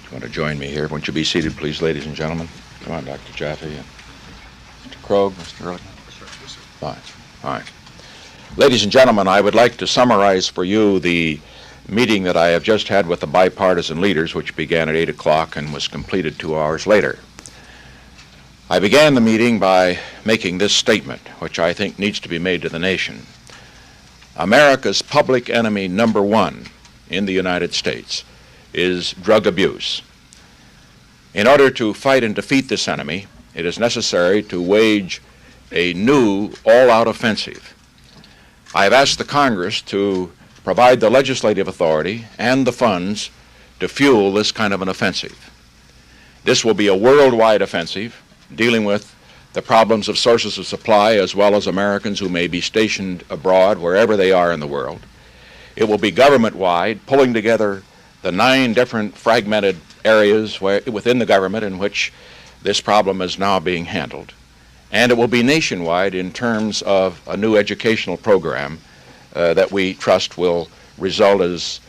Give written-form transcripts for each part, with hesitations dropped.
you want to join me here. Won't you be seated, please, ladies and gentlemen? Come on, Dr. Jaffe and Mr. Krogh, Mr. Ehrlich. Fine. All right. Ladies and gentlemen, I would like to summarize for you the meeting that I have just had with the bipartisan leaders, which began at 8 o'clock and was completed 2 hours later. I began the meeting by making this statement, which I think needs to be made to the nation. America's public enemy number one in the United States is drug abuse. In order to fight and defeat this enemy, it is necessary to wage a new all-out offensive. I have asked the Congress to provide the legislative authority and the funds to fuel this kind of an offensive. This will be a worldwide offensive dealing with the problems of sources of supply as well as Americans who may be stationed abroad wherever they are in the world. It will be government-wide, pulling together the 9 different fragmented areas within the government in which this problem is now being handled. And it will be nationwide in terms of a new educational program that we trust will result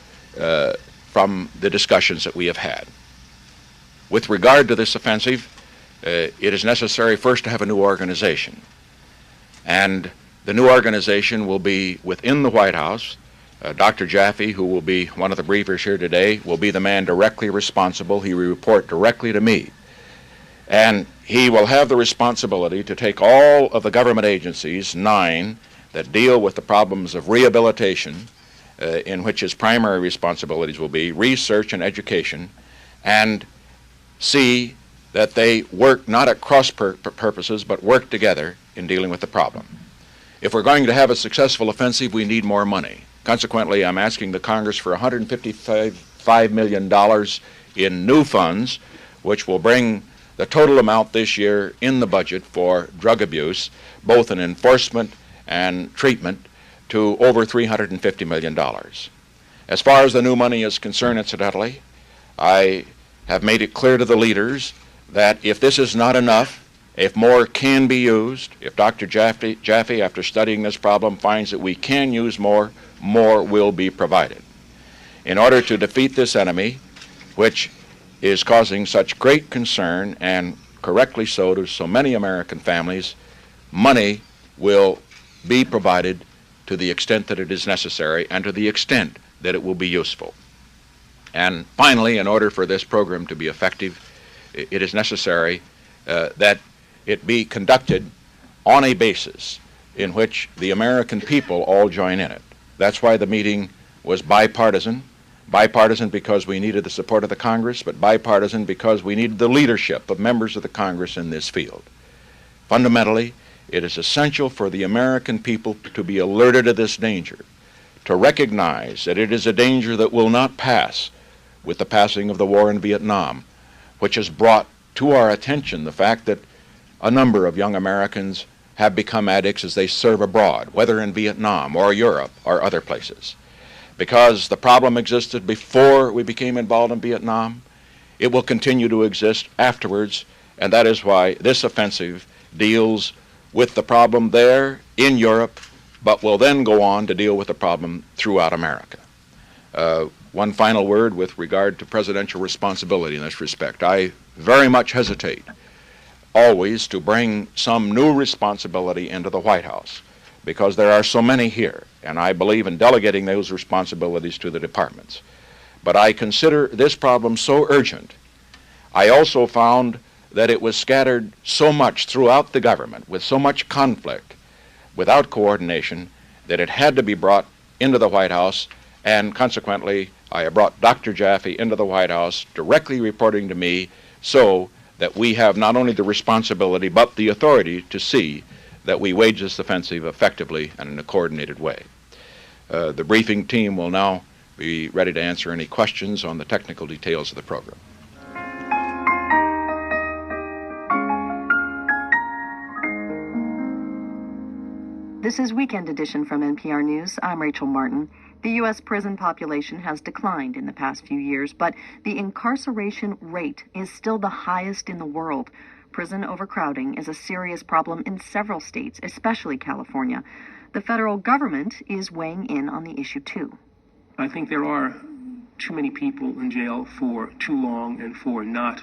from the discussions that we have had. With regard to this offensive, it is necessary first to have a new organization. And the new organization will be within the White House. Dr. Jaffe, who will be one of the briefers here today, will be the man directly responsible. He will report directly to me. And he will have the responsibility to take all of the government agencies, 9, that deal with the problems of rehabilitation, in which his primary responsibilities will be research and education, and see that they work not at cross purposes, but work together in dealing with the problem. If we're going to have a successful offensive, we need more money. Consequently, I'm asking the Congress for $155 million in new funds, which will bring the total amount this year in the budget for drug abuse, both in enforcement and treatment, to over $350 million. As far as the new money is concerned, incidentally, I have made it clear to the leaders that if this is not enough, if more can be used, if Dr. Jaffe, after studying this problem, finds that we can use more, more will be provided. In order to defeat this enemy, which is causing such great concern, and correctly so, to so many American families, money will be provided to the extent that it is necessary and to the extent that it will be useful. And finally, in order for this program to be effective, it is necessary that it be conducted on a basis in which the American people all join in it. That's why the meeting was bipartisan. Bipartisan because we needed the support of the Congress, but bipartisan because we needed the leadership of members of the Congress in this field. Fundamentally, it is essential for the American people to be alerted to this danger, to recognize that it is a danger that will not pass with the passing of the war in Vietnam, which has brought to our attention the fact that a number of young Americans have become addicts as they serve abroad, whether in Vietnam or Europe or other places. Because the problem existed before we became involved in Vietnam, it will continue to exist afterwards, and that is why this offensive deals with the problem there in Europe, but will then go on to deal with the problem throughout America. One final word with regard to presidential responsibility in this respect. I very much hesitate always to bring some new responsibility into the White House because there are so many here, and I believe in delegating those responsibilities to the departments. But I consider this problem so urgent. I also found that it was scattered so much throughout the government with so much conflict without coordination that it had to be brought into the White House, and consequently I have brought Dr. Jaffe into the White House directly reporting to me so that we have not only the responsibility but the authority to see that we wage this offensive effectively and in a coordinated way. The briefing team will now be ready to answer any questions on the technical details of the program. This is Weekend Edition from NPR News. I'm Rachel Martin. The U.S. prison population has declined in the past few years, but the incarceration rate is still the highest in the world. Prison overcrowding is a serious problem in several states, especially California. The federal government is weighing in on the issue, too. I think there are too many people in jail for too long and for not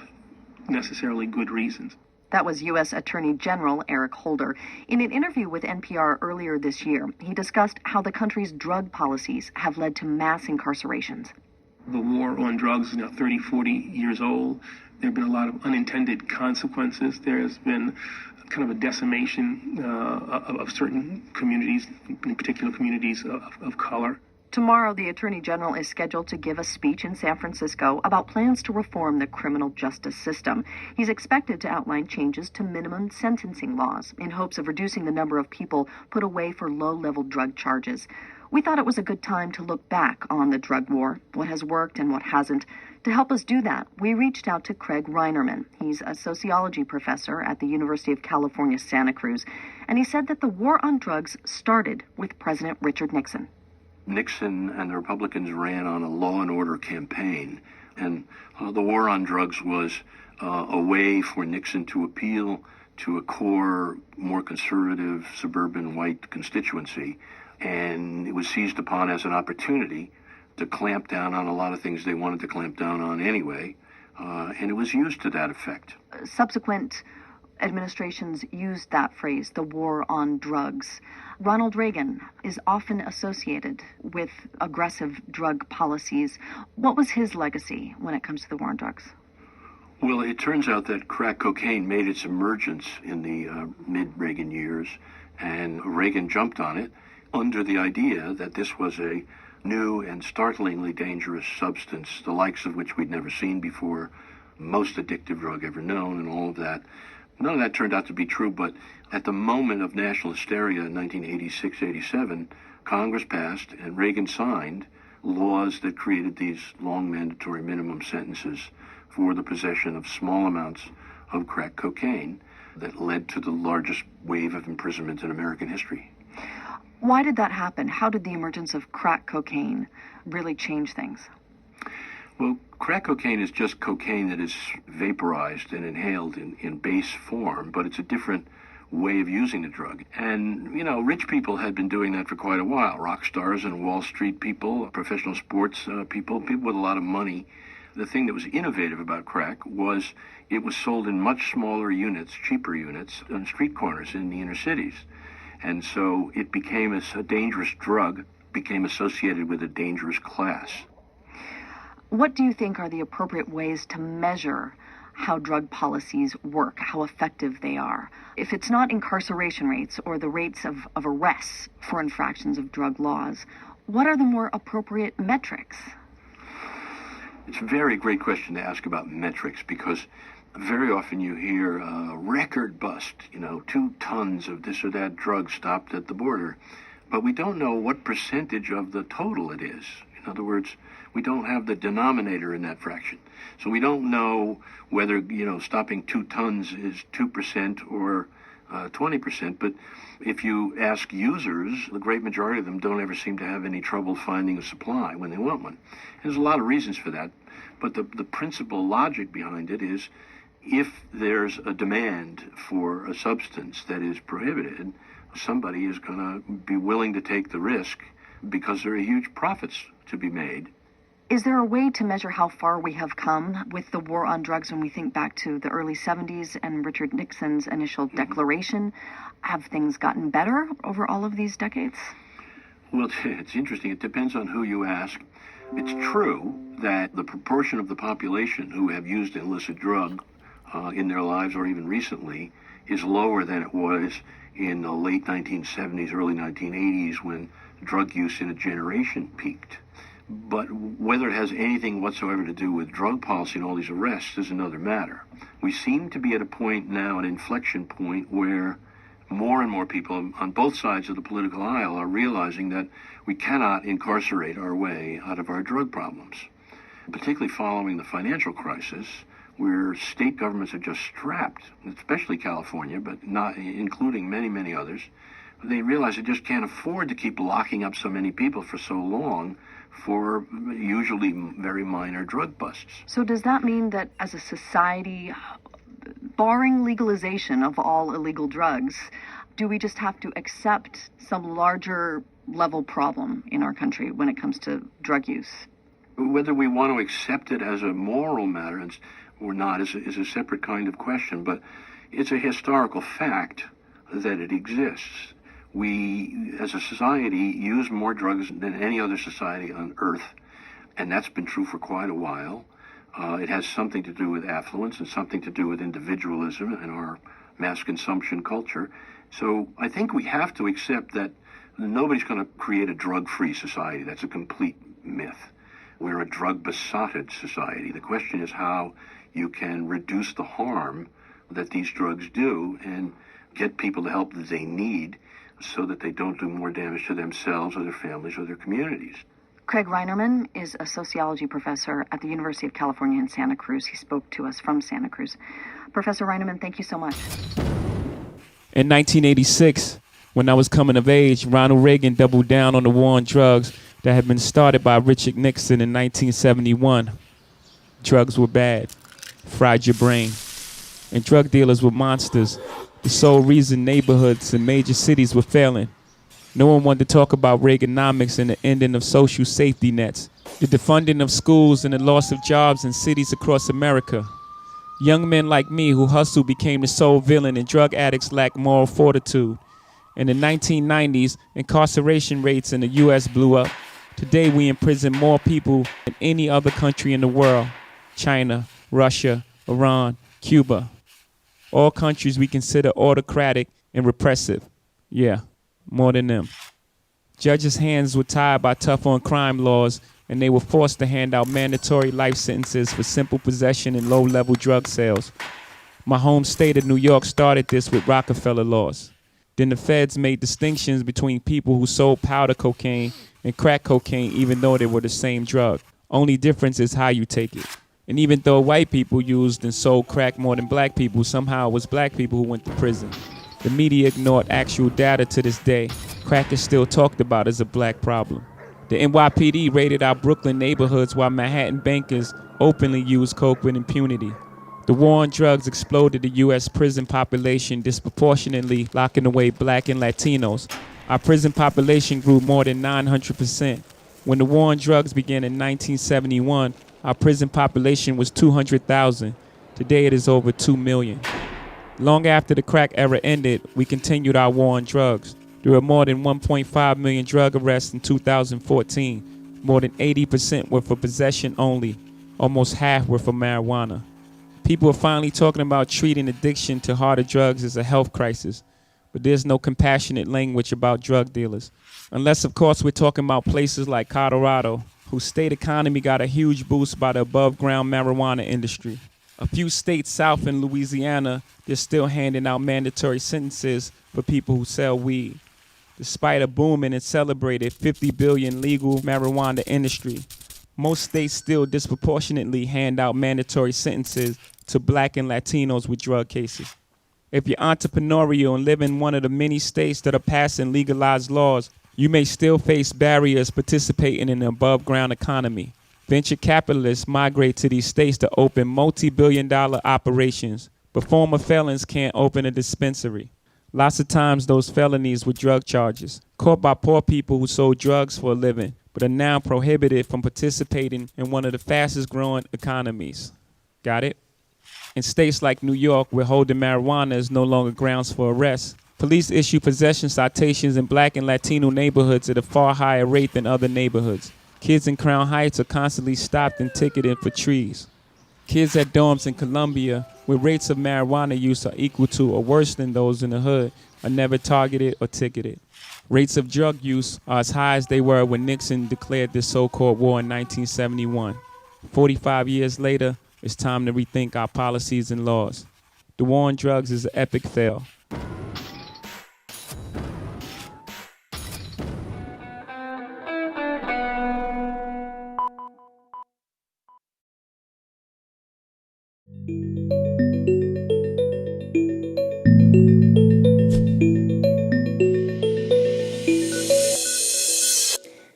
necessarily good reasons. That was U.S. Attorney General Eric Holder. In an interview with NPR earlier this year, he discussed how the country's drug policies have led to mass incarcerations. The war on drugs is now 30, 40 years old. There have been a lot of unintended consequences. There has been kind of a decimation of certain communities, in particular communities of color. Tomorrow, the Attorney General is scheduled to give a speech in San Francisco about plans to reform the criminal justice system. He's expected to outline changes to minimum sentencing laws in hopes of reducing the number of people put away for low-level drug charges. We thought it was a good time to look back on the drug war, what has worked and what hasn't. To help us do that, we reached out to Craig Reinerman. He's a sociology professor at the University of California, Santa Cruz, and he said that the war on drugs started with President Richard Nixon. Nixon and the Republicans ran on a law and order campaign, and the war on drugs was a way for Nixon to appeal to a core, more conservative, suburban white constituency, and it was seized upon as an opportunity to clamp down on a lot of things they wanted to clamp down on anyway, and it was used to that effect. Subsequent administrations used that phrase, the war on drugs. Ronald Reagan is often associated with aggressive drug policies. What was his legacy when it comes to the war on drugs? Well, it turns out that crack cocaine made its emergence in the mid-Reagan years, and Reagan jumped on it under the idea that this was a new and startlingly dangerous substance, the likes of which we'd never seen before, most addictive drug ever known, and all of that. None of that turned out to be true, but at the moment of national hysteria in 1986-87, Congress passed and Reagan signed laws that created these long mandatory minimum sentences for the possession of small amounts of crack cocaine that led to the largest wave of imprisonment in American history. Why did that happen? How did the emergence of crack cocaine really change things? Well, crack cocaine is just cocaine that is vaporized and inhaled in base form, but it's a different way of using the drug. And, you know, rich people had been doing that for quite a while. Rock stars and Wall Street people, professional sports people with a lot of money. The thing that was innovative about crack was it was sold in much smaller units, cheaper units, on street corners in the inner cities. And so it became a dangerous drug, became associated with a dangerous class. What do you think are the appropriate ways to measure how drug policies work, how effective they are? If it's not incarceration rates or the rates of arrests for infractions of drug laws, what are the more appropriate metrics? It's a very great question to ask about metrics, because very often you hear record bust, 2 tons of this or that drug stopped at the border. But we don't know what percentage of the total it is. In other words, we don't have the denominator in that fraction. So we don't know whether, stopping 2 tons is 2% or 20%. But if you ask users, the great majority of them don't ever seem to have any trouble finding a supply when they want one. And there's a lot of reasons for that. But the principal logic behind it is, if there's a demand for a substance that is prohibited, somebody is going to be willing to take the risk because there are huge profits to be made. Is there a way to measure how far we have come with the war on drugs when we think back to the early 70s and Richard Nixon's initial declaration? Have things gotten better over all of these decades? Well, it's interesting. It depends on who you ask. It's true that the proportion of the population who have used an illicit drug in their lives, or even recently, is lower than it was in the late 1970s, early 1980s, when drug use in a generation peaked. But whether it has anything whatsoever to do with drug policy and all these arrests is another matter. We seem to be at a point now, an inflection point, where more and more people on both sides of the political aisle are realizing that we cannot incarcerate our way out of our drug problems, particularly following the financial crisis, where state governments are just strapped, especially California, but not including many, many others. They realize they just can't afford to keep locking up so many people for so long for usually very minor drug busts. So does that mean that as a society, barring legalization of all illegal drugs, do we just have to accept some larger level problem in our country when it comes to drug use? Whether we want to accept it as a moral matter or not is a separate kind of question, but it's a historical fact that it exists. We, as a society, use more drugs than any other society on earth, and that's been true for quite a while. It has something to do with affluence and something to do with individualism and our mass consumption culture. So I think we have to accept that nobody's going to create a drug-free society. That's a complete myth. We're a drug-besotted society. The question is how you can reduce the harm that these drugs do and get people the help that they need so that they don't do more damage to themselves or their families or their communities. Craig Reinerman is a sociology professor at the University of California in Santa Cruz. He spoke to us from Santa Cruz. Professor Reinerman, thank you so much. In 1986, when I was coming of age, Ronald Reagan doubled down on the war on drugs that had been started by Richard Nixon in 1971. Drugs were bad, fried your brain, and drug dealers were monsters. The sole reason neighborhoods and major cities were failing. No one wanted to talk about Reaganomics and the ending of social safety nets, the defunding of schools and the loss of jobs in cities across America. Young men like me who hustled became the sole villain, and drug addicts lacked moral fortitude. In the 1990s, incarceration rates in the U.S. blew up. Today, we imprison more people than any other country in the world. China, Russia, Iran, Cuba. All countries we consider autocratic and repressive. Yeah, more than them. Judges' hands were tied by tough on crime laws, and they were forced to hand out mandatory life sentences for simple possession and low-level drug sales. My home state of New York started this with Rockefeller laws. Then the feds made distinctions between people who sold powder cocaine and crack cocaine, even though they were the same drug. Only difference is how you take it. And even though white people used and sold crack more than black people, somehow it was black people who went to prison. The media ignored actual data to this day. Crack is still talked about as a black problem. The NYPD raided our Brooklyn neighborhoods while Manhattan bankers openly used coke with impunity. The war on drugs exploded the U.S. prison population, disproportionately locking away black and Latinos. Our prison population grew more than 900%. When the war on drugs began in 1971, our prison population was 200,000. Today it is over 2 million. Long after the crack era ended, we continued our war on drugs. There were more than 1.5 million drug arrests in 2014. More than 80% were for possession only. Almost half were for marijuana. People are finally talking about treating addiction to harder drugs as a health crisis. But there's no compassionate language about drug dealers. Unless, of course, we're talking about places like Colorado, whose state economy got a huge boost by the above-ground marijuana industry. A few states south in Louisiana, they're still handing out mandatory sentences for people who sell weed. Despite a booming and celebrated 50 billion legal marijuana industry, most states still disproportionately hand out mandatory sentences to black and Latinos with drug cases. If you're entrepreneurial and live in one of the many states that are passing legalized laws, you may still face barriers participating in the above-ground economy. Venture capitalists migrate to these states to open multi-billion-dollar operations, but former felons can't open a dispensary. Lots of times those felonies were drug charges, caught by poor people who sold drugs for a living, but are now prohibited from participating in one of the fastest-growing economies. Got it? In states like New York, where holding marijuana is no longer grounds for arrest, police issue possession citations in black and Latino neighborhoods at a far higher rate than other neighborhoods. Kids in Crown Heights are constantly stopped and ticketed for trees. Kids at dorms in Columbia, where rates of marijuana use are equal to or worse than those in the hood, are never targeted or ticketed. Rates of drug use are as high as they were when Nixon declared this so-called war in 1971. 45 years later, it's time to rethink our policies and laws. The war on drugs is an epic fail.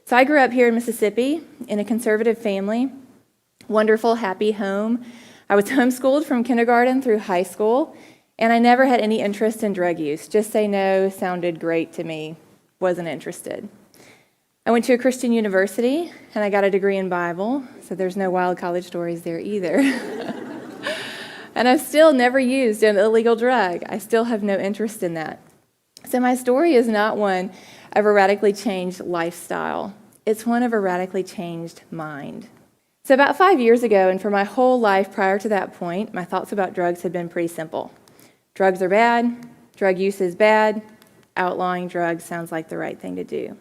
So I grew up here in Mississippi in a conservative family, wonderful, happy home. I was homeschooled from kindergarten through high school, and I never had any interest in drug use. Just say no sounded great to me. Wasn't interested. I went to a Christian university, and I got a degree in Bible, so there's no wild college stories there either. And I've still never used an illegal drug. I still have no interest in that. So my story is not one of a radically changed lifestyle. It's one of a radically changed mind. So about 5 years ago, and for my whole life prior to that point, my thoughts about drugs had been pretty simple. Drugs are bad. Drug use is bad. Outlawing drugs sounds like the right thing to do.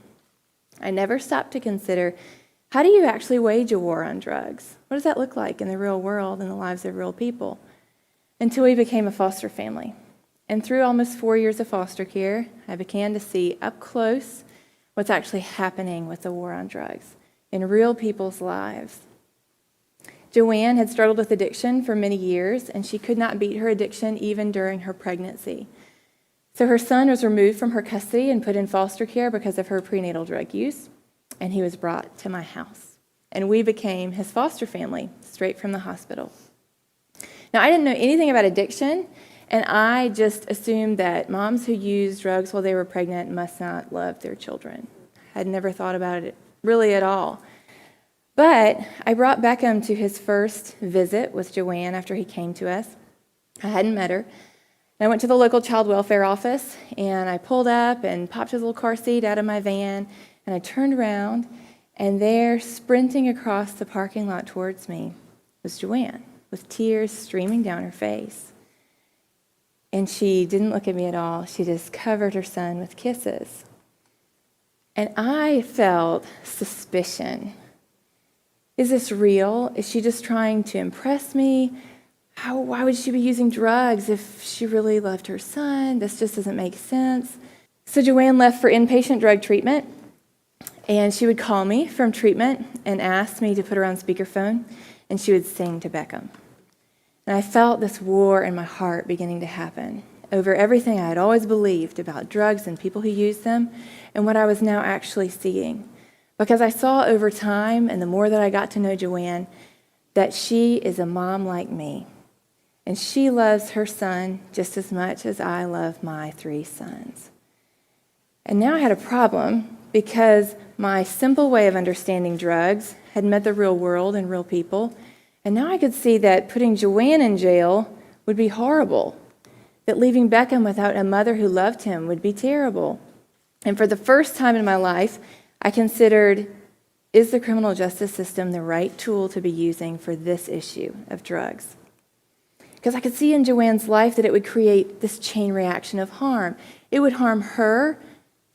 I never stopped to consider, how do you actually wage a war on drugs? What does that look like in the real world, in the lives of real people? Until we became a foster family. And through almost 4 years of foster care, I began to see up close what's actually happening with the war on drugs in real people's lives. Joanne had struggled with addiction for many years, and she could not beat her addiction even during her pregnancy. So her son was removed from her custody and put in foster care because of her prenatal drug use, and he was brought to my house. And we became his foster family, straight from the hospital. Now, I didn't know anything about addiction, and I just assumed that moms who used drugs while they were pregnant must not love their children. I'd never thought about it really at all. But I brought Beckham to his first visit with Joanne after he came to us. I hadn't met her. And I went to the local child welfare office, and I pulled up and popped his little car seat out of my van, and I turned around, and there, sprinting across the parking lot towards me, was Joanne, with tears streaming down her face. And she didn't look at me at all. She just covered her son with kisses. And I felt suspicion. Is this real? Is she just trying to impress me? Why would she be using drugs if she really loved her son? This just doesn't make sense. So Joanne left for inpatient drug treatment, and she would call me from treatment and ask me to put her on speakerphone, and she would sing to Beckham. And I felt this war in my heart beginning to happen over everything I had always believed about drugs and people who use them and what I was now actually seeing. Because I saw over time, and the more that I got to know Joanne, that she is a mom like me. And she loves her son just as much as I love my 3 sons. And now I had a problem because my simple way of understanding drugs had met the real world and real people. And now I could see that putting Joanne in jail would be horrible, that leaving Beckham without a mother who loved him would be terrible. And for the first time in my life, I considered, is the criminal justice system the right tool to be using for this issue of drugs? Because I could see in Joanne's life that it would create this chain reaction of harm. It would harm her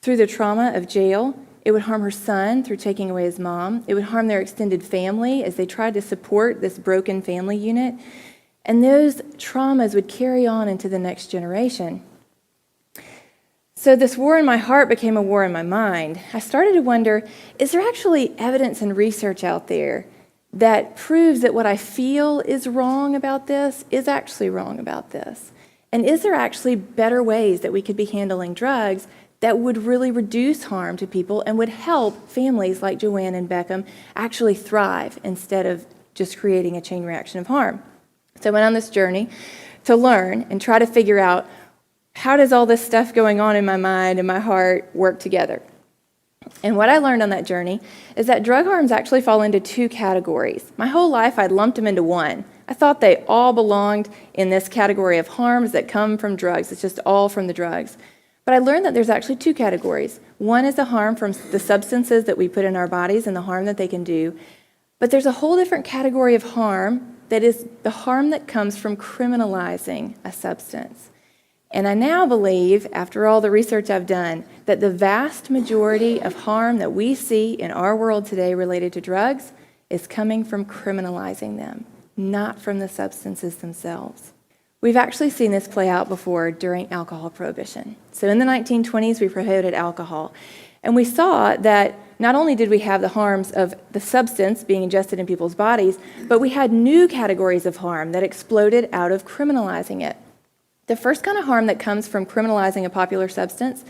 through the trauma of jail. It would harm her son through taking away his mom. It would harm their extended family as they tried to support this broken family unit. And those traumas would carry on into the next generation. So this war in my heart became a war in my mind. I started to wonder, is there actually evidence and research out there that proves that what I feel is wrong about this is actually wrong about this? And is there actually better ways that we could be handling drugs that would really reduce harm to people and would help families like Joanne and Beckham actually thrive instead of just creating a chain reaction of harm? So I went on this journey to learn and try to figure out, how does all this stuff going on in my mind and my heart work together? And what I learned on that journey is that drug harms actually fall into 2 categories. My whole life, I'd lumped them into one. I thought they all belonged in this category of harms that come from drugs. It's just all from the drugs. But I learned that there's actually 2 categories. One is the harm from the substances that we put in our bodies and the harm that they can do. But there's a whole different category of harm that is the harm that comes from criminalizing a substance. And I now believe, after all the research I've done, that the vast majority of harm that we see in our world today related to drugs is coming from criminalizing them, not from the substances themselves. We've actually seen this play out before during alcohol prohibition. So in the 1920s, we prohibited alcohol. And we saw that not only did we have the harms of the substance being ingested in people's bodies, but we had new categories of harm that exploded out of criminalizing it. The first kind of harm that comes from criminalizing a popular substance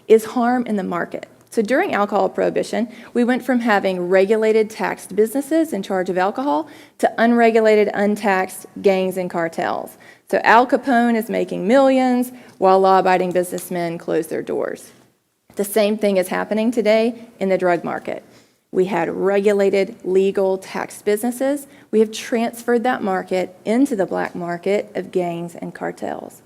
is harm in the market. So during alcohol prohibition, we went from having regulated, taxed businesses in charge of alcohol to unregulated, untaxed gangs and cartels. So Al Capone is making millions while law-abiding businessmen close their doors. The same thing is happening today in the drug market. We had regulated, legal, taxed businesses. We have transferred that market into the black market of gangs and cartels.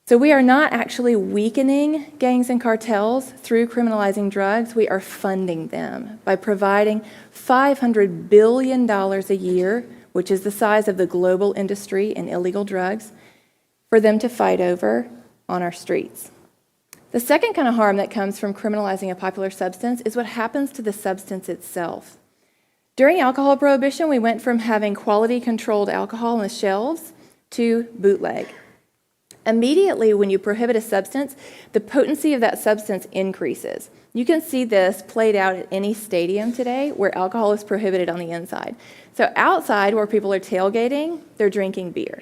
So we are not actually weakening gangs and cartels through criminalizing drugs. We are funding them by providing $500 billion a year, which is the size of the global industry in illegal drugs, for them to fight over on our streets. The second kind of harm that comes from criminalizing a popular substance is what happens to the substance itself. During alcohol prohibition, we went from having quality-controlled alcohol on the shelves to bootleg. Immediately, when you prohibit a substance, the potency of that substance increases. You can see this played out at any stadium today where alcohol is prohibited on the inside. So outside, where people are tailgating, they're drinking beer.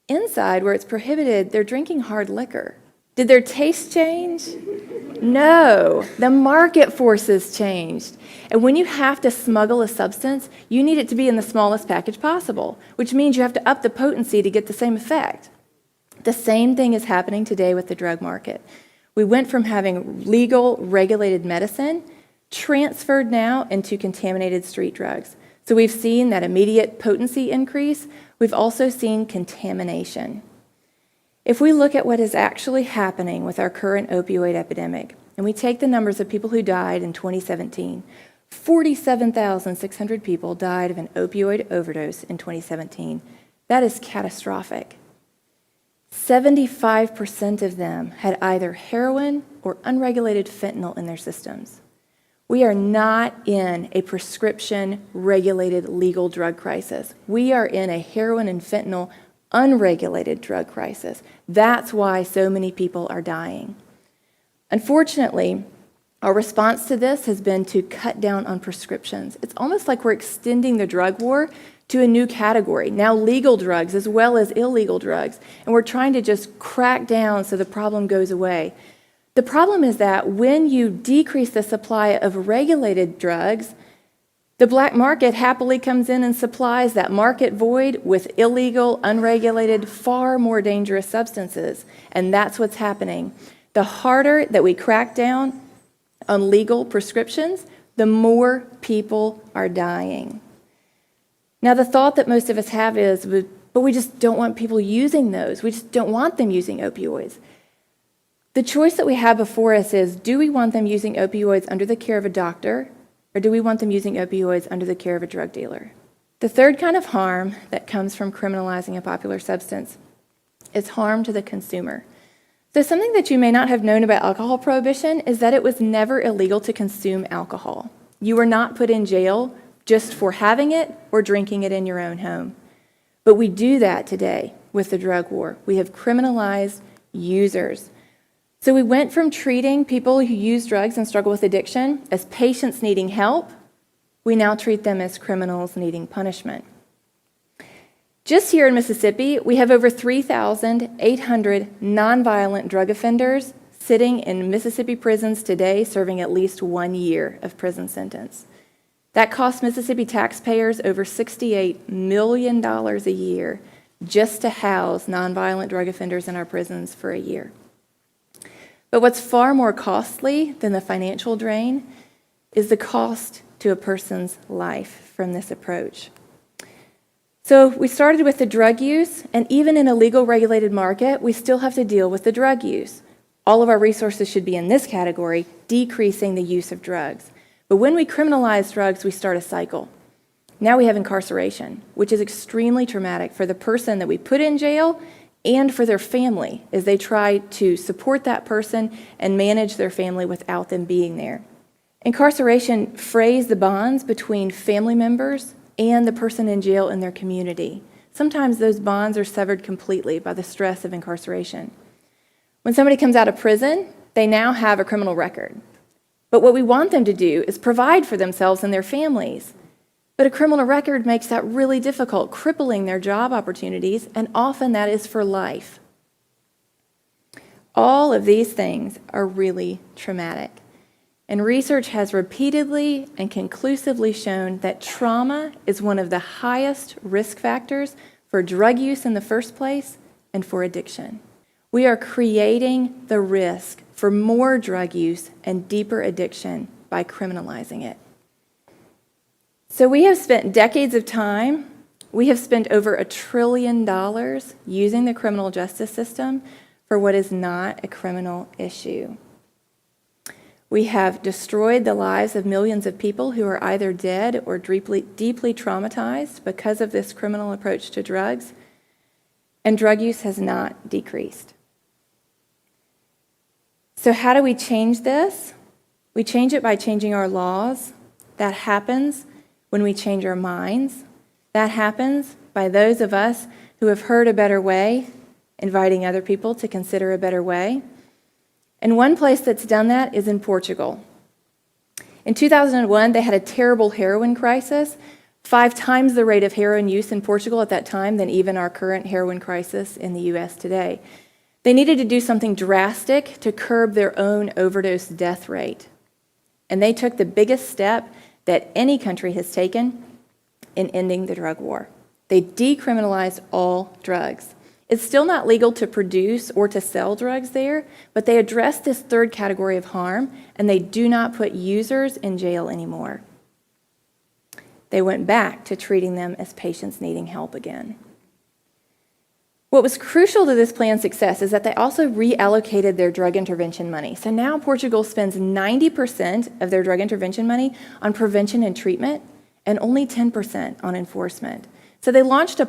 Inside, where it's prohibited, they're drinking hard liquor. Did their taste change? No, the market forces changed. And when you have to smuggle a substance, you need it to be in the smallest package possible, which means you have to up the potency to get the same effect. The same thing is happening today with the drug market. We went from having legal, regulated medicine transferred now into contaminated street drugs. So we've seen that immediate potency increase. We've also seen contamination. If we look at what is actually happening with our current opioid epidemic, and we take the numbers of people who died in 2017, 47,600 people died of an opioid overdose in 2017. That is catastrophic. 75% of them had either heroin or unregulated fentanyl in their systems. We are not in a prescription, regulated, legal drug crisis. We are in a heroin and fentanyl unregulated drug crisis. That's why so many people are dying. Unfortunately, our response to this has been to cut down on prescriptions. It's almost like we're extending the drug war to a new category, now legal drugs as well as illegal drugs, and we're trying to just crack down so the problem goes away. The problem is that when you decrease the supply of regulated drugs, the black market happily comes in and supplies that market void with illegal, unregulated, far more dangerous substances. And that's what's happening. The harder that we crack down on legal prescriptions, the more people are dying. Now, the thought that most of us have is, but we just don't want people using those. We just don't want them using opioids. The choice that we have before us is, do we want them using opioids under the care of a doctor, or do we want them using opioids under the care of a drug dealer? The third kind of harm that comes from criminalizing a popular substance is harm to the consumer. So something that you may not have known about alcohol prohibition is that it was never illegal to consume alcohol. You were not put in jail just for having it or drinking it in your own home. But we do that today with the drug war. We have criminalized users. So we went from treating people who use drugs and struggle with addiction as patients needing help. We now treat them as criminals needing punishment. Just here in Mississippi, we have over 3,800 nonviolent drug offenders sitting in Mississippi prisons today serving at least 1 year of prison sentence. That costs Mississippi taxpayers over $68 million a year just to house nonviolent drug offenders in our prisons for a year. But what's far more costly than the financial drain is the cost to a person's life from this approach. So we started with the drug use, and even in a legal regulated market, we still have to deal with the drug use. All of our resources should be in this category, decreasing the use of drugs. But when we criminalize drugs, we start a cycle. Now we have incarceration, which is extremely traumatic for the person that we put in jail and for their family as they try to support that person and manage their family without them being there. Incarceration frays the bonds between family members and the person in jail and their community. Sometimes those bonds are severed completely by the stress of incarceration. When somebody comes out of prison, they now have a criminal record. But what we want them to do is provide for themselves and their families. But a criminal record makes that really difficult, crippling their job opportunities, and often that is for life. All of these things are really traumatic. And research has repeatedly and conclusively shown that trauma is one of the highest risk factors for drug use in the first place and for addiction. We are creating the risk for more drug use and deeper addiction by criminalizing it. So we have spent decades of time, we have spent over $1 trillion using the criminal justice system for what is not a criminal issue. We have destroyed the lives of millions of people who are either dead or deeply traumatized because of this criminal approach to drugs, and drug use has not decreased. So how do we change this? We change it by changing our laws. That happens when we change our minds. That happens by those of us who have heard a better way, inviting other people to consider a better way. And one place that's done that is in Portugal. In 2001, they had a terrible heroin crisis, 5 times the rate of heroin use in Portugal at that time than even our current heroin crisis in the US today. They needed to do something drastic to curb their own overdose death rate. And they took the biggest step that any country has taken in ending the drug war. They decriminalized all drugs. It's still not legal to produce or to sell drugs there, but they addressed this third category of harm, and they do not put users in jail anymore. They went back to treating them as patients needing help again. What was crucial to this plan's success is that they also reallocated their drug intervention money. So now Portugal spends 90% of their drug intervention money on prevention and treatment and only 10% on enforcement. So they launched a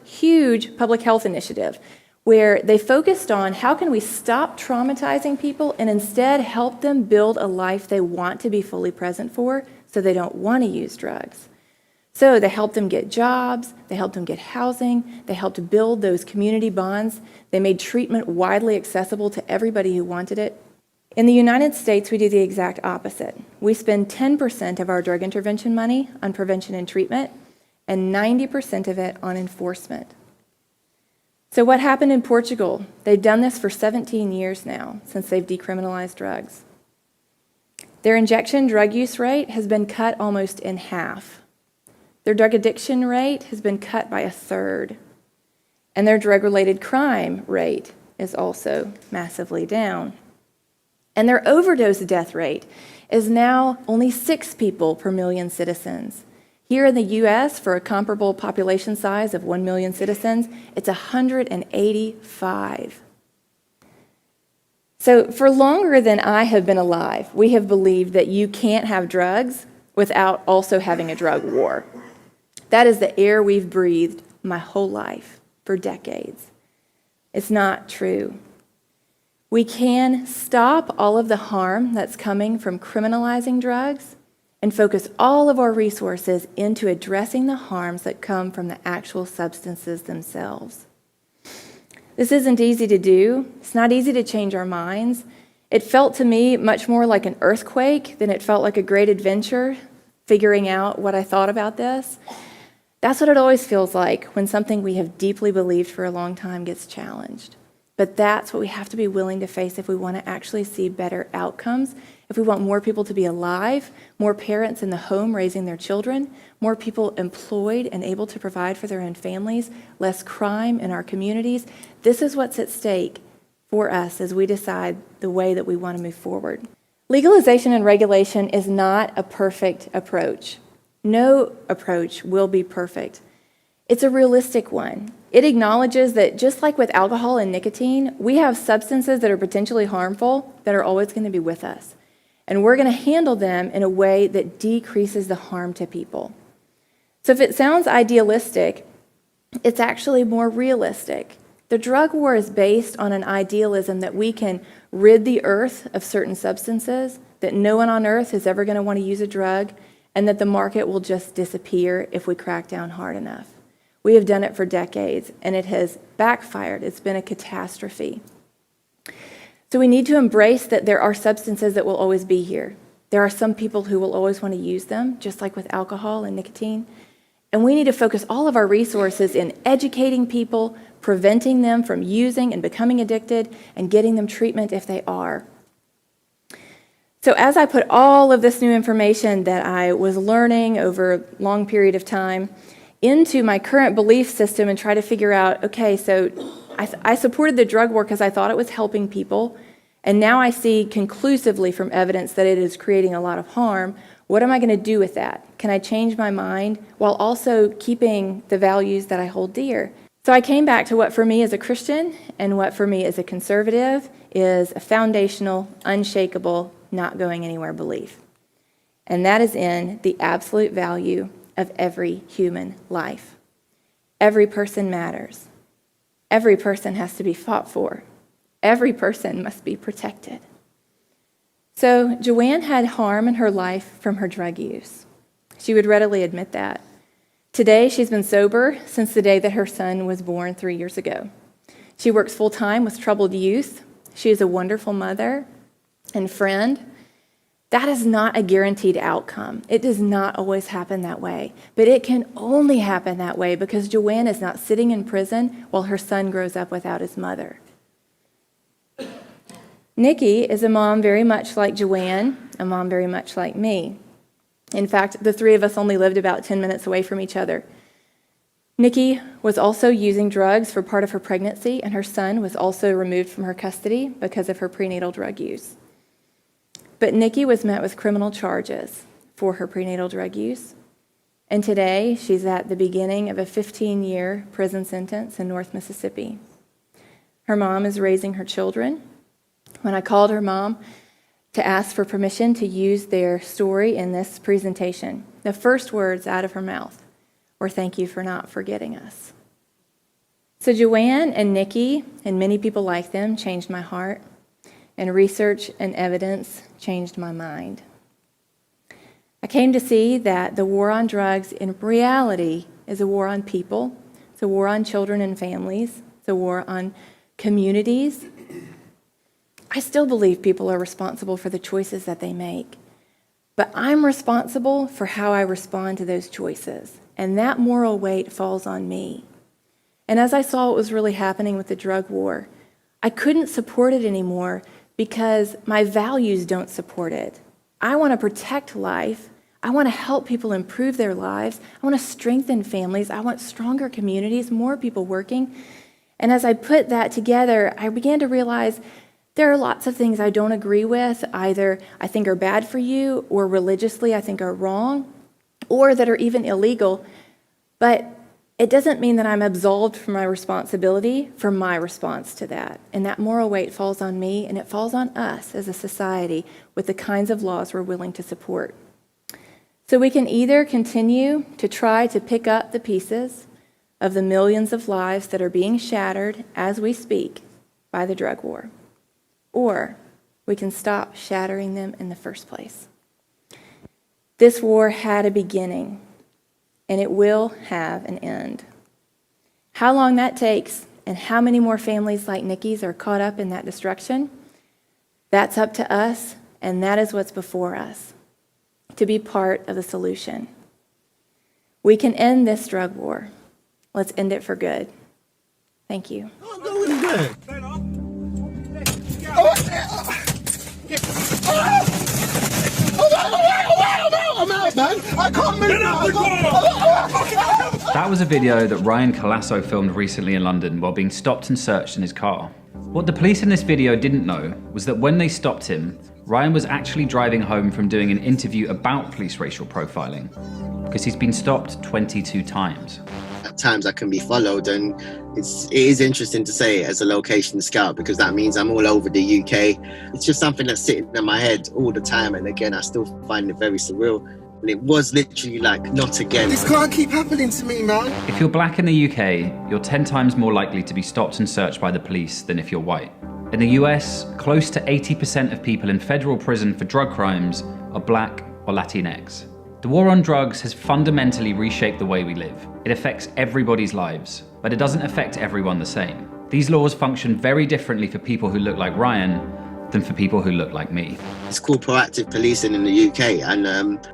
huge public health initiative where they focused on how can we stop traumatizing people and instead help them build a life they want to be fully present for so they don't want to use drugs. So they helped them get jobs, they helped them get housing, they helped build those community bonds, they made treatment widely accessible to everybody who wanted it. In the United States, we do the exact opposite. We spend 10% of our drug intervention money on prevention and treatment, and 90% of it on enforcement. So what happened in Portugal? They've done this for 17 years now, since they've decriminalized drugs. Their injection drug use rate has been cut almost in half. Their drug addiction rate has been cut by 1/3. And their drug-related crime rate is also massively down. And their overdose death rate is now only 6 people per million citizens. Here in the US, for a comparable population size of 1 million citizens, it's 185. So for longer than I have been alive, we have believed that you can't have drugs without also having a drug war. That is the air we've breathed my whole life for decades. It's not true. We can stop all of the harm that's coming from criminalizing drugs and focus all of our resources into addressing the harms that come from the actual substances themselves. This isn't easy to do. It's not easy to change our minds. It felt to me much more like an earthquake than it felt like a great adventure, figuring out what I thought about this. That's what it always feels like when something we have deeply believed for a long time gets challenged. But that's what we have to be willing to face if we want to actually see better outcomes, if we want more people to be alive, more parents in the home raising their children, more people employed and able to provide for their own families, less crime in our communities. This is what's at stake for us as we decide the way that we want to move forward. Legalization and regulation is not a perfect approach. No approach will be perfect. It's a realistic one. It acknowledges that just like with alcohol and nicotine, we have substances that are potentially harmful that are always going to be with us. And we're going to handle them in a way that decreases the harm to people. So if it sounds idealistic, it's actually more realistic. The drug war is based on an idealism that we can rid the earth of certain substances, that no one on earth is ever going to want to use a drug, and that the market will just disappear if we crack down hard enough. We have done it for decades, and it has backfired. It's been a catastrophe. So we need to embrace that there are substances that will always be here. There are some people who will always want to use them, just like with alcohol and nicotine. And we need to focus all of our resources in educating people, preventing them from using and becoming addicted, and getting them treatment if they are. So as I put all of this new information that I was learning over a long period of time into my current belief system and try to figure out, okay, so I supported the drug war because I thought it was helping people, and now I see conclusively from evidence that it is creating a lot of harm. What am I going to do with that? Can I change my mind while also keeping the values that I hold dear? So I came back to what for me as a Christian and what for me as a conservative is a foundational, unshakable, not going anywhere belief. And that is in the absolute value of every human life. Every person matters. Every person has to be fought for. Every person must be protected. So Joanne had harm in her life from her drug use. She would readily admit that. Today, she's been sober since the day that her son was born 3 years ago. She works full-time with troubled youth. She is a wonderful mother and friend. That is not a guaranteed outcome. It does not always happen that way. But it can only happen that way because Joanne is not sitting in prison while her son grows up without his mother. Nikki is a mom very much like Joanne, a mom very much like me. In fact, the three of us only lived about 10 minutes away from each other. Nikki was also using drugs for part of her pregnancy, and her son was also removed from her custody because of her prenatal drug use. But Nikki was met with criminal charges for her prenatal drug use, and today she's at the beginning of a 15-year prison sentence in North Mississippi. Her mom is raising her children. When I called her mom to ask for permission to use their story in this presentation, the first words out of her mouth were, "Thank you for not forgetting us." So Joanne and Nikki, and many people like them, changed my heart, and research and evidence changed my mind. I came to see that the war on drugs in reality is a war on people. It's a war on children and families. It's a war on communities. I still believe people are responsible for the choices that they make, but I'm responsible for how I respond to those choices, and that moral weight falls on me. And as I saw what was really happening with the drug war, I couldn't support it anymore because my values don't support it. I want to protect life. I want to help people improve their lives. I want to strengthen families. I want stronger communities, more people working. And as I put that together, I began to realize there are lots of things I don't agree with, either I think are bad for you, or religiously I think are wrong, or that are even illegal. But it doesn't mean that I'm absolved from my responsibility for my response to that. And that moral weight falls on me, and it falls on us as a society with the kinds of laws we're willing to support. So we can either continue to try to pick up the pieces of the millions of lives that are being shattered as we speak by the drug war, or we can stop shattering them in the first place. This war had a beginning, and it will have an end. How long that takes and how many more families like Nikki's are caught up in that destruction, that's up to us, and that is what's before us, to be part of the solution. We can end this drug war. Let's end it for good. Thank you. That was a video that Ryan Colasso filmed recently in London while being stopped and searched in his car. What the police in this video didn't know was that when they stopped him, Ryan was actually driving home from doing an interview about police racial profiling, because he's been stopped 22 times. At times I can be followed, and it is interesting to say it as a location scout, because that means I'm all over the UK. It's just something that's sitting in my head all the time, and again, I still find it very surreal. And it was literally like, not again. This can't keep happening to me, man. If you're black in the UK, you're 10 times more likely to be stopped and searched by the police than if you're white. In the US, close to 80% of people in federal prison for drug crimes are black or Latinx. The war on drugs has fundamentally reshaped the way we live. It affects everybody's lives, but it doesn't affect everyone the same. These laws function very differently for people who look like Ryan than for people who look like me. It's called proactive policing in the UK, and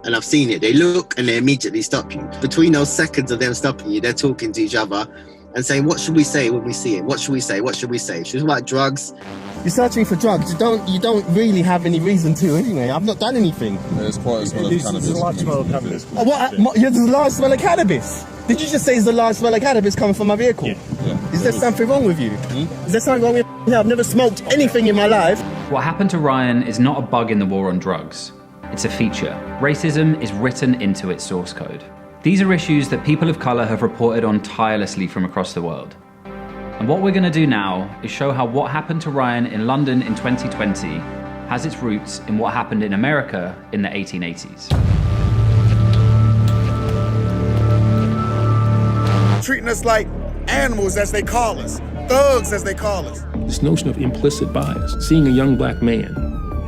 I've seen it. They look and they immediately stop you. Between those seconds of them stopping you, they're talking to each other and saying, what should we say when we see it? What should we say? What should we say? Should we like drugs? You're searching for drugs. You don't really have any reason to anyway. I've not done anything. There's quite a smell of cannabis. There's a large smell of cannabis. There's a large smell of cannabis? Did you just say there's a large smell of cannabis coming from my vehicle? Yeah. Is there something wrong with you? Is there something wrong with you? I've never smoked anything in my life. What happened to Ryan is not a bug in the war on drugs. It's a feature. Racism is written into its source code. These are issues that people of colour have reported on tirelessly from across the world. And what we're going to do now is show how what happened to Ryan in London in 2020 has its roots in what happened in America in the 1880s. Treating us like animals, as they call us, thugs, as they call us. This notion of implicit bias, seeing a young black man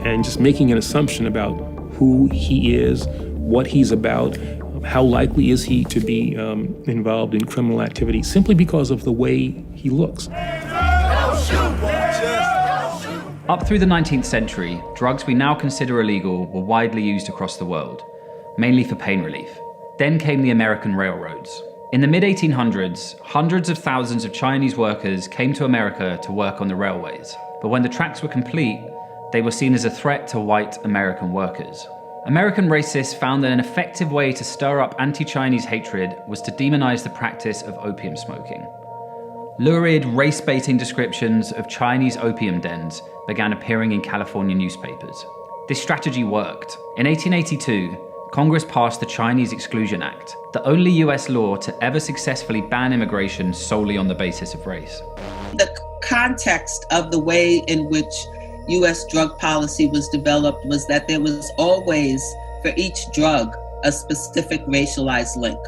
and just making an assumption about who he is, what he's about, how likely is he to be involved in criminal activity simply because of the way he looks. Up through the 19th century, drugs we now consider illegal were widely used across the world, mainly for pain relief. Then came the American railroads. In the mid-1800s, hundreds of thousands of Chinese workers came to America to work on the railways. But when the tracks were complete, they were seen as a threat to white American workers. American racists found that an effective way to stir up anti-Chinese hatred was to demonize the practice of opium smoking. Lurid, race-baiting descriptions of Chinese opium dens began appearing in California newspapers. This strategy worked. In 1882, Congress passed the Chinese Exclusion Act, the only US law to ever successfully ban immigration solely on the basis of race. The context of the way in which US drug policy was developed was that there was always, for each drug, a specific racialized link.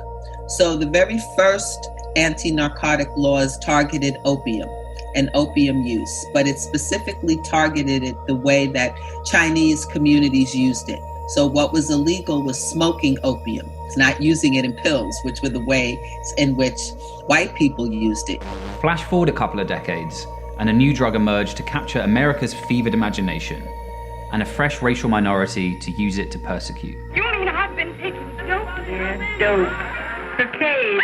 So the very first anti-narcotic laws targeted opium and opium use, but it specifically targeted it the way that Chinese communities used it. So what was illegal was smoking opium, not using it in pills, which were the way in which white people used it. Flash forward a couple of decades, and a new drug emerged to capture America's fevered imagination, and a fresh racial minority to use it to persecute. You mean I've been taking dope? Yeah, dope. Cocaine.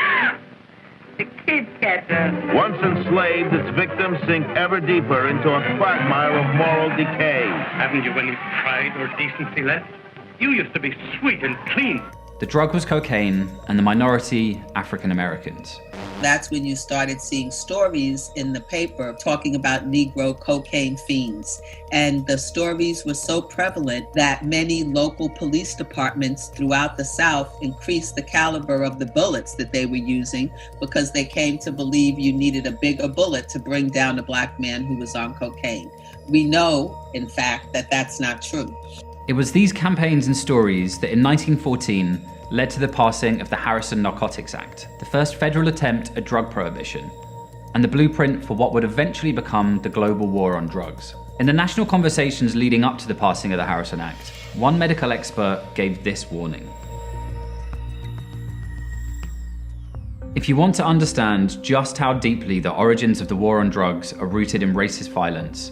The kid catcher. Once enslaved, its victims sink ever deeper into a quagmire of moral decay. Haven't you any pride or decency left? You used to be sweet and clean. The drug was cocaine, and the minority, African Americans. That's when you started seeing stories in the paper talking about Negro cocaine fiends. And the stories were so prevalent that many local police departments throughout the South increased the caliber of the bullets that they were using because they came to believe you needed a bigger bullet to bring down a black man who was on cocaine. We know, in fact, that that's not true. It was these campaigns and stories that in 1914 led to the passing of the Harrison Narcotics Act, the first federal attempt at drug prohibition, and the blueprint for what would eventually become the global war on drugs. In the national conversations leading up to the passing of the Harrison Act, one medical expert gave this warning. If you want to understand just how deeply the origins of the war on drugs are rooted in racist violence,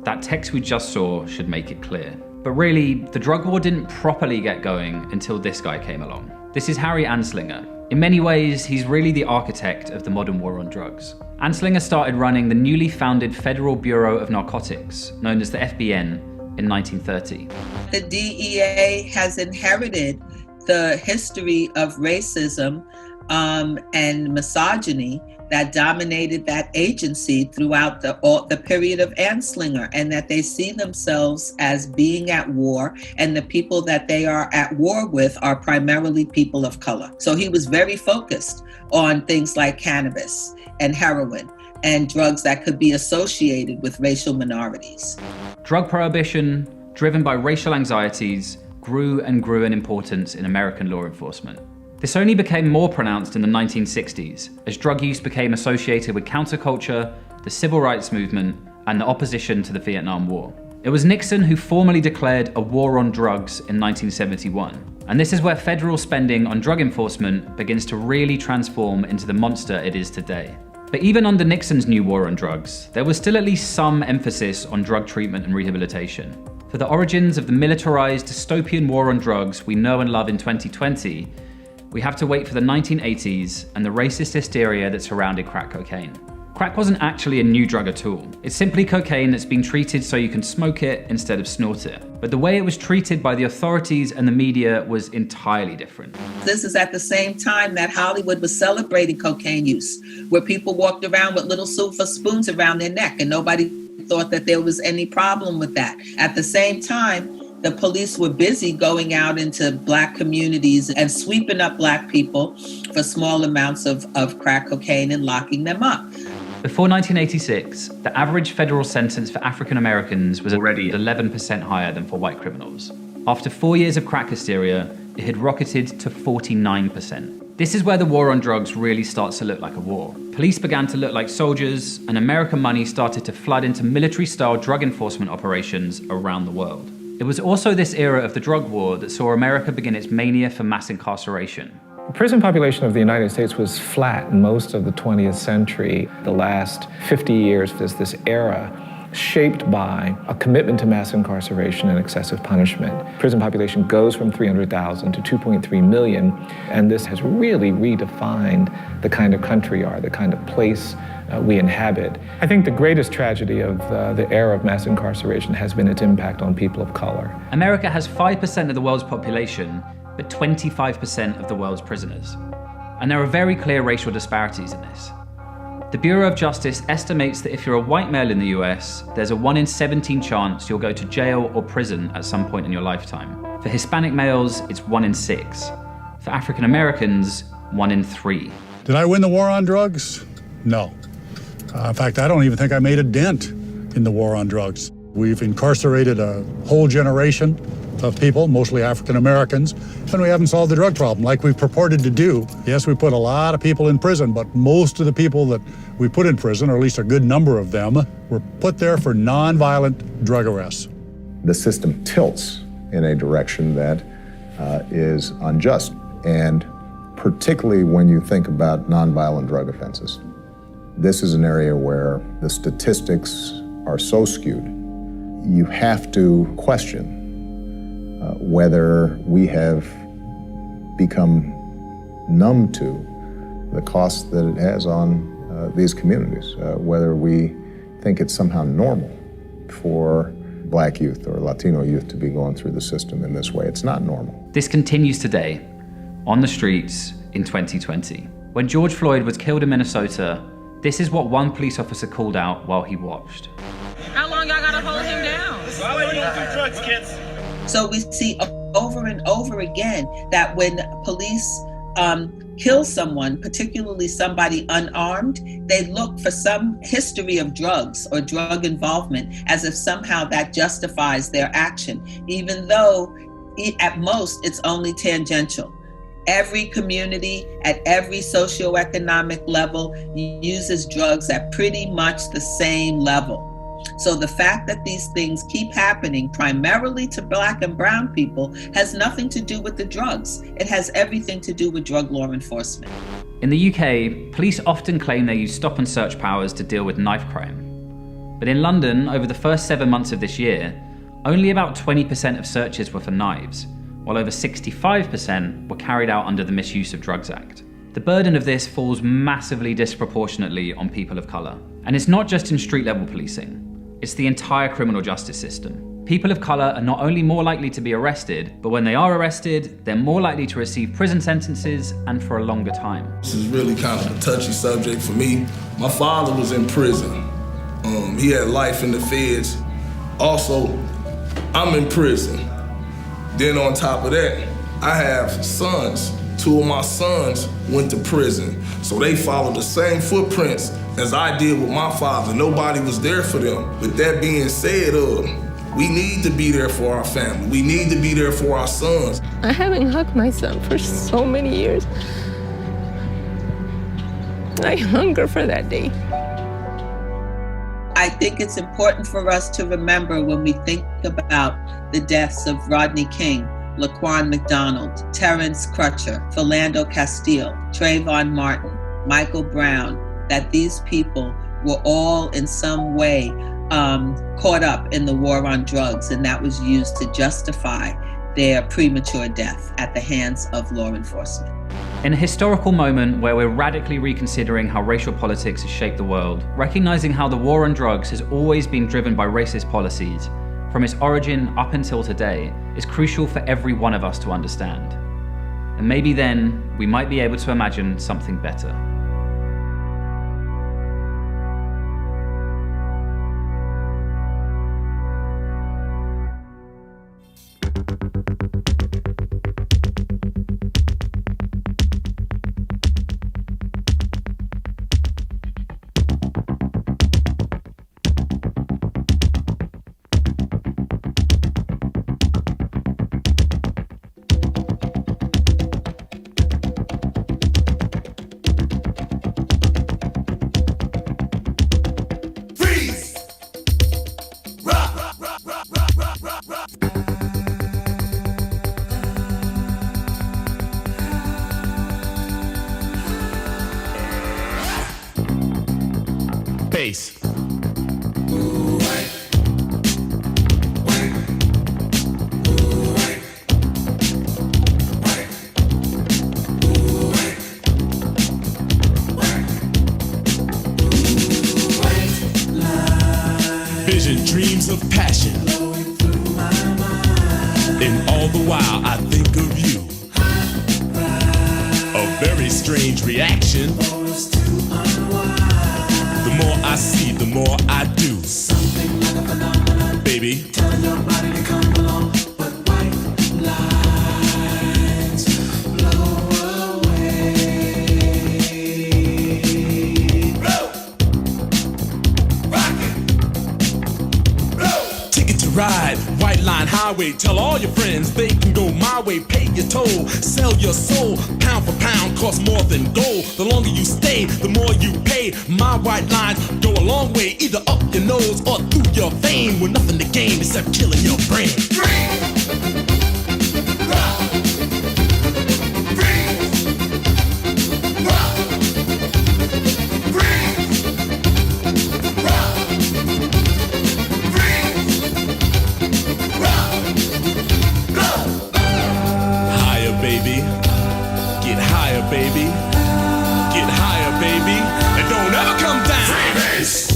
that text we just saw should make it clear. But really, the drug war didn't properly get going until this guy came along. This is Harry Anslinger. In many ways, he's really the architect of the modern war on drugs. Anslinger started running the newly founded Federal Bureau of Narcotics, known as the FBN, in 1930. The DEA has inherited the history of racism and misogyny that dominated that agency throughout the period of Anslinger, and that they see themselves as being at war, and the people that they are at war with are primarily people of color. So he was very focused on things like cannabis and heroin and drugs that could be associated with racial minorities. Drug prohibition, driven by racial anxieties, grew and grew in importance in American law enforcement. This only became more pronounced in the 1960s, as drug use became associated with counterculture, the civil rights movement, and the opposition to the Vietnam War. It was Nixon who formally declared a war on drugs in 1971. And this is where federal spending on drug enforcement begins to really transform into the monster it is today. But even under Nixon's new war on drugs, there was still at least some emphasis on drug treatment and rehabilitation. For the origins of the militarized dystopian war on drugs we know and love in 2020, we have to wait for the 1980s and the racist hysteria that surrounded crack cocaine. Crack wasn't actually a new drug at all. It's simply cocaine that's been treated so you can smoke it instead of snort it. But the way it was treated by the authorities and the media was entirely different. This is at the same time that Hollywood was celebrating cocaine use, where people walked around with little silver spoons around their neck and nobody thought that there was any problem with that. At the same time, the police were busy going out into Black communities and sweeping up Black people for small amounts of crack cocaine and locking them up. Before 1986, the average federal sentence for African Americans was already 11% higher than for white criminals. After 4 years of crack hysteria, it had rocketed to 49%. This is where the war on drugs really starts to look like a war. Police began to look like soldiers, and American money started to flood into military-style drug enforcement operations around the world. It was also this era of the drug war that saw America begin its mania for mass incarceration. The prison population of the United States was flat most of the 20th century. The last 50 years is this era shaped by a commitment to mass incarceration and excessive punishment. Prison population goes from 300,000 to 2.3 million, and this has really redefined the kind of country we are, the kind of place we inhabit. I think the greatest tragedy of the era of mass incarceration has been its impact on people of color. America has 5% of the world's population, but 25% of the world's prisoners. And there are very clear racial disparities in this. The Bureau of Justice estimates that if you're a white male in the US, there's a 1 in 17 chance you'll go to jail or prison at some point in your lifetime. For Hispanic males, it's 1 in 6. For African Americans, 1 in 3. Did I win the war on drugs? No. In fact, I don't even think I made a dent in the war on drugs. We've incarcerated a whole generation of people, mostly African Americans, and we haven't solved the drug problem like we purported to do. Yes, we put a lot of people in prison, but most of the people that we put in prison, or at least a good number of them, were put there for nonviolent drug arrests. The system tilts in a direction that is unjust, and particularly when you think about nonviolent drug offenses. This is an area where the statistics are so skewed. You have to question whether we have become numb to the cost that it has on these communities, whether we think it's somehow normal for Black youth or Latino youth to be going through the system in this way. It's not normal. This continues today, on the streets in 2020. When George Floyd was killed in Minnesota, this is what one police officer called out while he watched. How long y'all gotta hold him down? Why you don't do drugs, kids? So we see over and over again that when police kill someone, particularly somebody unarmed, they look for some history of drugs or drug involvement as if somehow that justifies their action, even though at most it's only tangential. Every community at every socioeconomic level uses drugs at pretty much the same level. So the fact that these things keep happening primarily to Black and brown people has nothing to do with the drugs. It has everything to do with drug law enforcement. In the UK, police often claim they use stop and search powers to deal with knife crime. But in London, over the first 7 months of this year, only about 20% of searches were for knives, while over 65% were carried out under the Misuse of Drugs Act. The burden of this falls massively disproportionately on people of colour. And it's not just in street-level policing. It's the entire criminal justice system. People of colour are not only more likely to be arrested, but when they are arrested, they're more likely to receive prison sentences and for a longer time. This is really kind of a touchy subject for me. My father was in prison. He had life in the feds. Also, I'm in prison. Then on top of that, I have sons. 2 of my sons went to prison. So they followed the same footprints as I did with my father. Nobody was there for them. With that being said, we need to be there for our family. We need to be there for our sons. I haven't hugged my son for so many years. I hunger for that day. I think it's important for us to remember when we think about the deaths of Rodney King, Laquan McDonald, Terrence Crutcher, Philando Castile, Trayvon Martin, Michael Brown, that these people were all in some way caught up in the war on drugs, and that was used to justify their premature death at the hands of law enforcement. In a historical moment where we're radically reconsidering how racial politics has shaped the world, recognizing how the war on drugs has always been driven by racist policies, from its origin up until today, is crucial for every one of us to understand. And maybe then, we might be able to imagine something better. Bass. Vision, dreams of passion, and all the while I think of you. A very strange reaction. The more I see, the more I do. Something like a phenomenon, baby. Telling your body to come along, but white lines blow away. Blow, rock it, blow. Ticket to ride, white line highway. Tell all your friends they can go my way. Pay your toll, sell your soul. Pound for pound, costs more than gold. The longer you stay, the more you pay. My white lines go a long way, either up your nose or through your vein, with nothing to gain except killing your brain. Higher, baby. Get higher, baby. Get higher, baby. And don't ever come down. Freebase.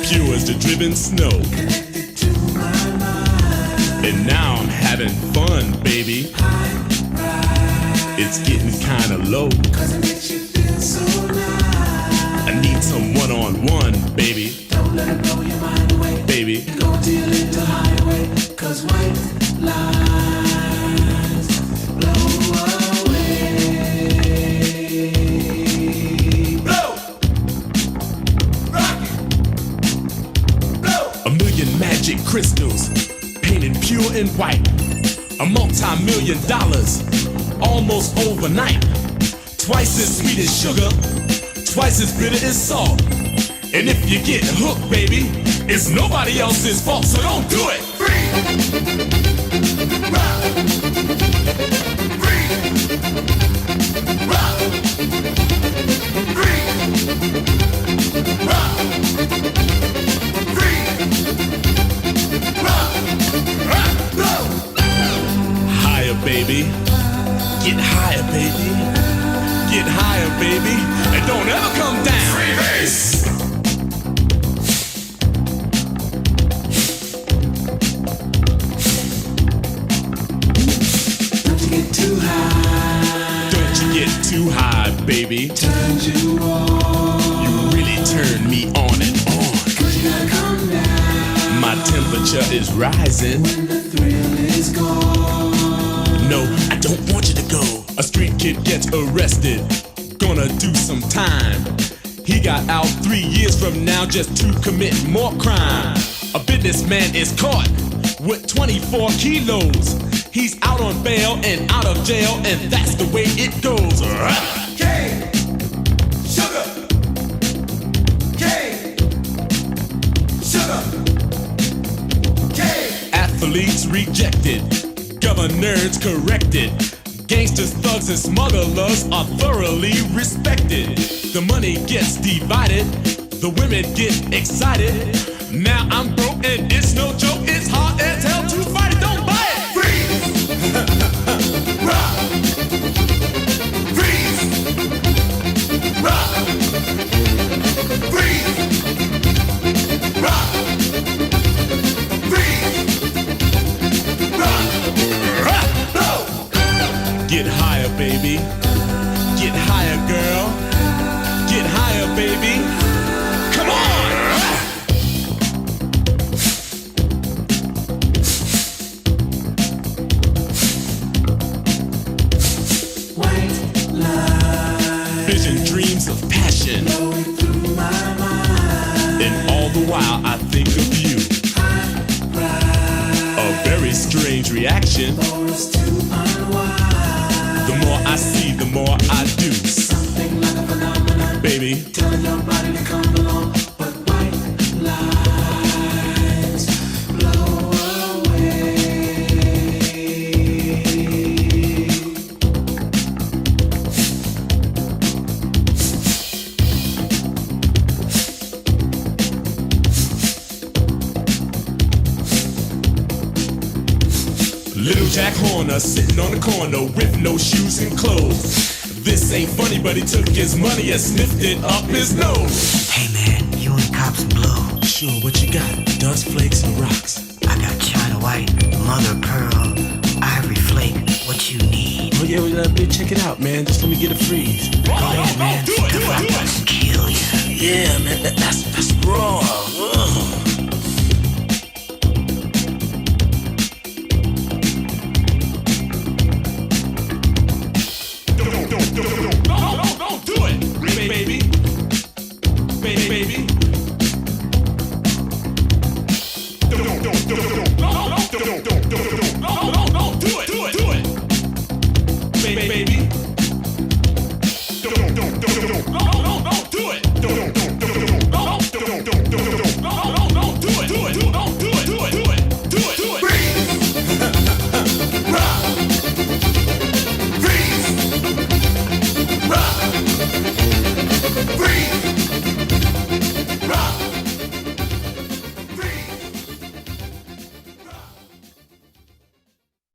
Pure as the driven snow. And now I'm having fun, baby. It's getting kinda low. I need some one-on-one, baby. Don't let it blow your mind away. Baby. Go till a little highway. Cause white lines blow away. Blow! Rock it! Blow! A million magic crystals, painted pure and white. A multi-million dollars, almost overnight. Twice as sweet as sugar, twice as bitter as salt. And if you get hooked, baby, it's nobody else's fault, so don't do it. Free. Rock. Free. Rock. Free. Rock. Free. Rock. Rock. Go. Higher, baby. Get higher, baby. Get higher, baby. And don't ever come down. Freebase. Too high, baby. Turned you on. You really turned me on and on. Cause you gotta come down. My temperature is rising. When the thrill is gone. No, I don't want you to go. A street kid gets arrested. Gonna do some time. He got out 3 years from now just to commit more crime. A businessman is caught with 24 kilos. He's out on bail and out of jail, and that's the way it goes. Cane, sugar, cane, sugar, cane. Athletes rejected, Governors corrected. Gangsters, thugs, and smugglers are thoroughly respected. The money gets divided, the women get excited. Now I'm broke and it's no joke, it's hard as hell to fight it, don't buy it! Freeze! Rock! Freeze! Rock! Freeze! Rock! Freeze! Rock! Get higher, baby. Get higher, girl. Get higher, baby. Come on! White light. Vision, dreams of passion. Flowing through my mind. And all the while I think of you. A very strange reaction. The more I see, the more I do. Something like a phenomenon, baby. Telling your body to come along, but white lights blow away. Little Jack Horner sitting on the corner with no shoes and clothes. This ain't funny, but he took his money and sniffed it up his nose. Hey man, you want cops and blow? Sure, what you got? Dust flakes and rocks. I got China White, Mother of Pearl, Ivory Flake. What you need? Oh yeah, well, check it out, man. Just let me get a freeze. Go ahead, man. Do it. Kill you. Yeah, man, that's raw.